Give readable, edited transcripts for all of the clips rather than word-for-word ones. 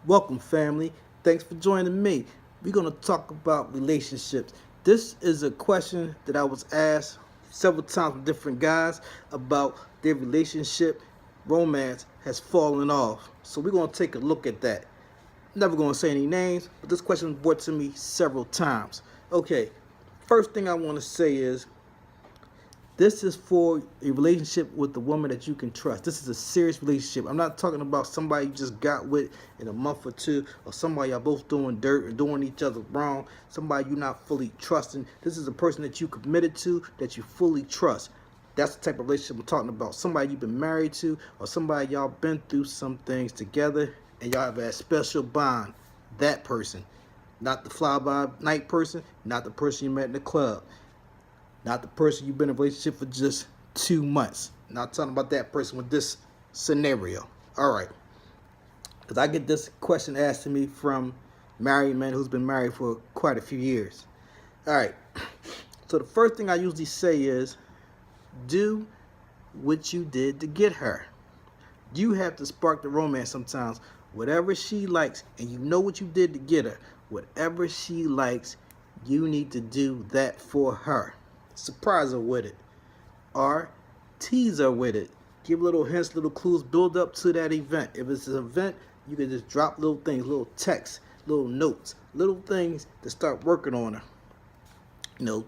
Welcome, family. Thanks for joining me. We're going to talk about relationships. This is a question that I was asked several times from different guys about their relationship. Romance has fallen off. So we're going to take a look at that. Never going to say any names, but this question was brought to me several times. Okay, first thing I want to say is this is for a relationship with the woman that you can trust. This is a serious relationship. I'm not talking about somebody you just got with in a month or two, or somebody y'all both doing dirt or doing each other wrong, somebody you're not fully trusting. This is a person that you committed to, that you fully trust. That's the type of relationship I'm talking about. Somebody you've been married to, or somebody y'all been through some things together, and y'all have a special bond. That person. Not the fly-by-night person, not the person you met in the club. Not the person you've been in a relationship for just 2 months. Not talking about that person with this scenario. All right. Because I get this question asked to me from married men who's been married for quite a few years. All right. So the first thing I usually say is, do what you did to get her. You have to spark the romance sometimes. Whatever she likes, and you know what you did to get her, whatever she likes, you need to do that for her. Surprise her with it, or tease her with it. Give little hints, little clues, build up to that event. If it's an event, you can just drop little things, little texts, little notes, little things to start working on her.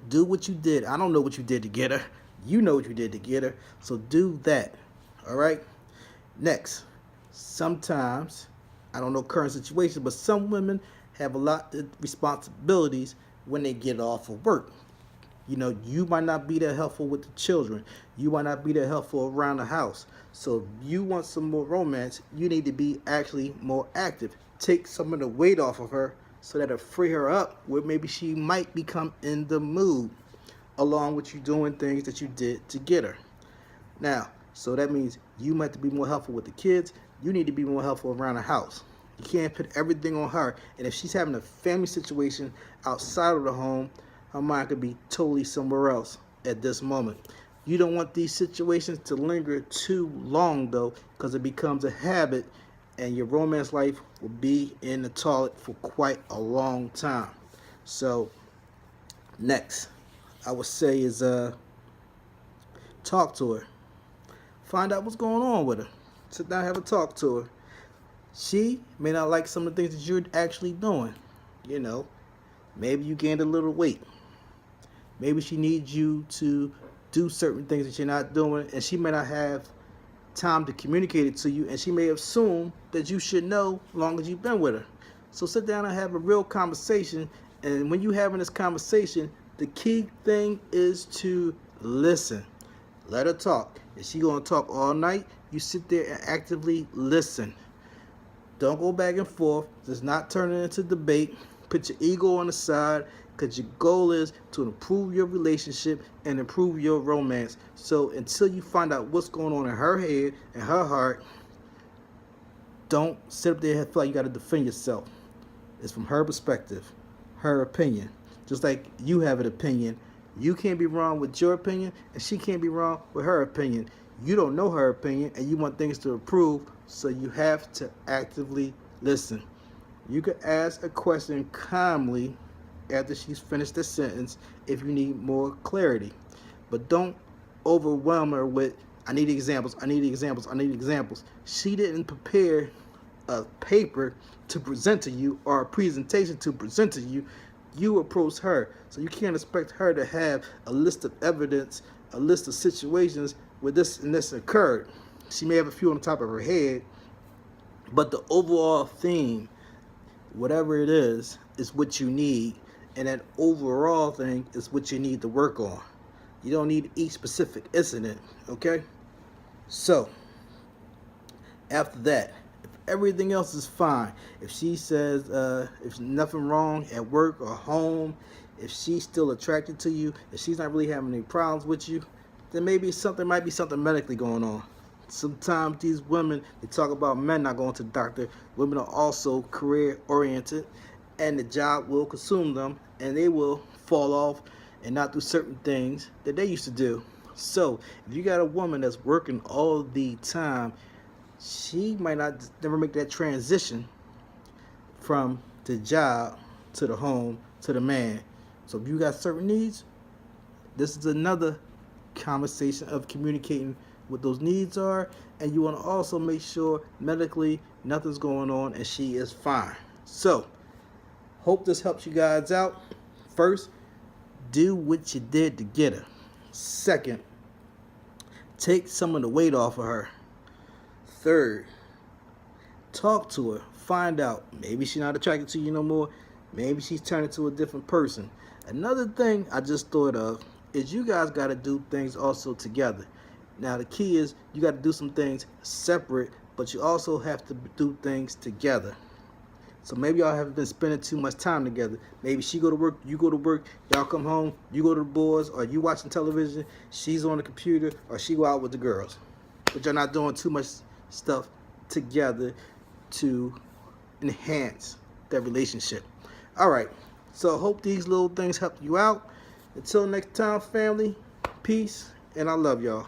Do what you did. I don't know what you did to get her. You know what you did to get her, so do that. All right. Next, sometimes, I don't know current situations, but some women have a lot of responsibilities when they get off of work. You might not be that helpful with the children. You might not be that helpful around the house. So if you want some more romance, you need to be actually more active. Take some of the weight off of her so that'll free her up where maybe she might become in the mood along with you doing things that you did to get her. Now, so that means you might have to be more helpful with the kids. You need to be more helpful around the house. You can't put everything on her. And if she's having a family situation outside of the home, her mind could be totally somewhere else at this moment. You don't want these situations to linger too long, though, because it becomes a habit and your romance life will be in the toilet for quite a long time. So, next, I would say is talk to her. Find out what's going on with her. Sit down and have a talk to her. She may not like some of the things that you're actually doing. You know, maybe you gained a little weight. Maybe she needs you to do certain things that you're not doing, and she may not have time to communicate it to you, and she may assume that you should know as long as you've been with her. So sit down and have a real conversation, and when you're having this conversation, the key thing is to listen. Let her talk. If she's going to talk all night, you sit there and actively listen. Don't go back and forth. Just not turn it into debate. Put your ego on the side, because your goal is to improve your relationship and improve your romance. So until you find out what's going on in her head and her heart, don't sit up there and feel like you got to defend yourself. It's from her perspective, her opinion. Just like you have an opinion, you can't be wrong with your opinion, and she can't be wrong with her opinion. You don't know her opinion, and you want things to improve, so you have to actively listen. You can ask a question calmly after she's finished the sentence if you need more clarity. But don't overwhelm her with, I need examples, I need examples, I need examples. She didn't prepare a paper to present to you or a presentation to present to you. You approach her. So you can't expect her to have a list of evidence, a list of situations where this and this occurred. She may have a few on the top of her head, but the overall theme, whatever it is what you need, and that overall thing is what you need to work on. You don't need each specific incident, okay? So, after that, if everything else is fine, if she says if nothing wrong at work or home, if she's still attracted to you, if she's not really having any problems with you, then maybe something might be something medically going on. Sometimes these women, they talk about men not going to the doctor. Women are also career oriented, and the job will consume them, and they will fall off and not do certain things that they used to do. So if you got a woman that's working all the time, she might not never make that transition from the job to the home to the man. So if you got certain needs, this is another conversation of communicating what those needs are, and you want to also make sure medically nothing's going on and she is fine. So hope this helps you guys out. First, do what you did to get her. Second, take some of the weight off of her. Third, talk to her. Find out. Maybe she's not attracted to you no more. Maybe she's turning to a different person. Another thing I just thought of is you guys got to do things also together. Now the key is you got to do some things separate, but you also have to do things together. So maybe y'all haven't been spending too much time together. Maybe she go to work, you go to work, y'all come home, you go to the boys, or you watching television, she's on the computer, or she go out with the girls. But you're not doing too much stuff together to enhance that relationship. All right, so I hope these little things help you out. Until next time, family, peace, and I love y'all.